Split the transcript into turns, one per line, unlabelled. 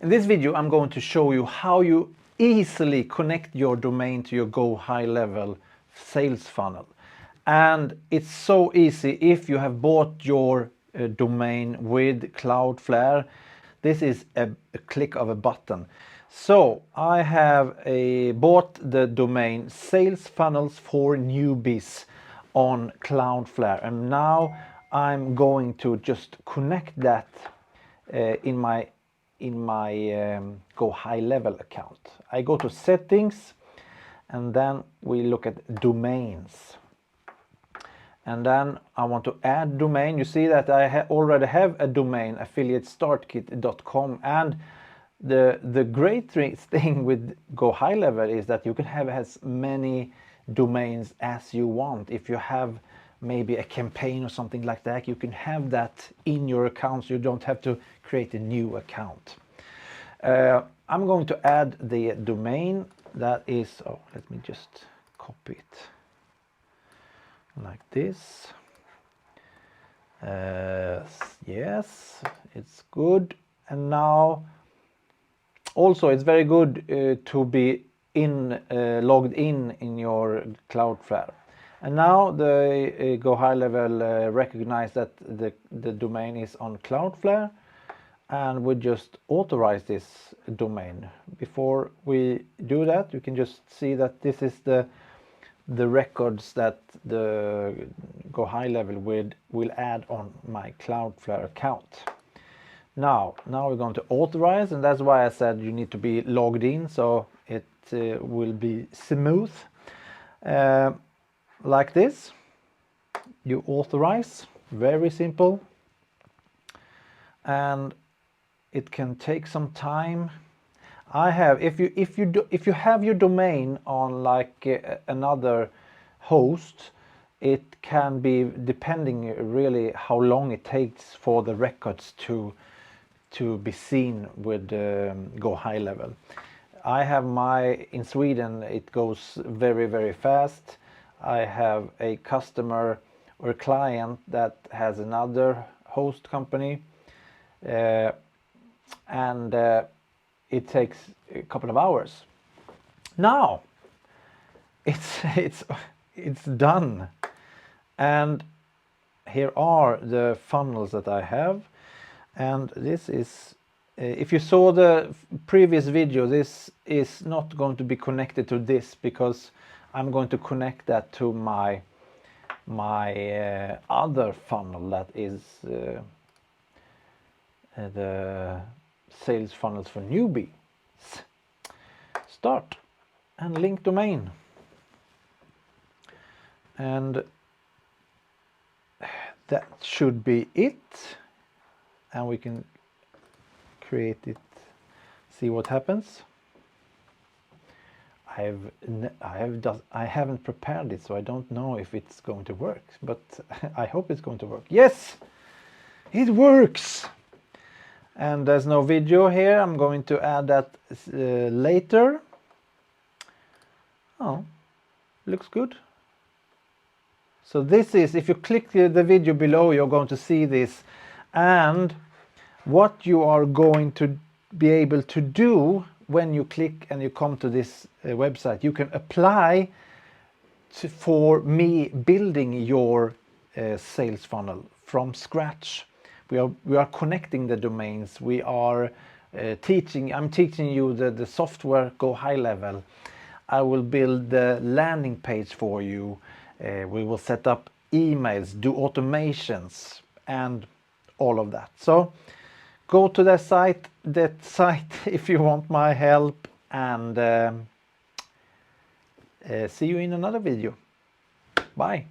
In this video, I'm going to show you how you easily connect your domain to your Go High Level sales funnel. And it's so easy if you have bought your domain with Cloudflare. This is a click of a button. So I have bought the domain Sales Funnels for Newbies on Cloudflare, and now I'm going to just connect that in my Go High Level account. I go to settings and then we look at domains, and then I want to add domain. You see that I already have a domain, affiliatestartkit.com, and the great thing with Go High Level is that you can have as many domains as you want. If you have maybe a campaign or something like that, you can have that in your account, so you don't have to create a new account. I'm going to add the domain that is, let me just copy it like this. Yes, it's good. And now also it's very good to be logged in your Cloudflare. And now the Go High Level recognize that the domain is on Cloudflare, and we just authorize this domain. Before we do that, you can just see that this is the records that the Go High Level will add on my Cloudflare account. Now we're going to authorize, and that's why I said you need to be logged in, so it will be smooth. Like this, you authorize, very simple, and it can take some time. If you have your domain on like another host, it can be, depending really how long it takes for the records to be seen with Go High Level. I have in Sweden, it goes very, very fast. I have a customer or a client that has another host company, and it takes a couple of hours. Now it's done, and here are the funnels that I have. And this is, if you saw the previous video, this is not going to be connected to this, because I'm going to connect that to my other funnel, that is the sales funnels for newbies. Start and link domain, and that should be it. And we can create it, see what happens. I haven't prepared it, so I don't know if it's going to work, but I hope it's going to work. Yes, it works. And there's no video here. I'm going to add that later. Oh, looks good. So this is, if you click the video below, you're going to see this. And what you are going to be able to do when you click and you come to this website, you can apply for me building your sales funnel from scratch. We are connecting the domains. We are I'm teaching you the software Go High Level. I will build the landing page for you. We will set up emails, do automations, and all of that. So go to that site if you want my help, and see you in another video. Bye.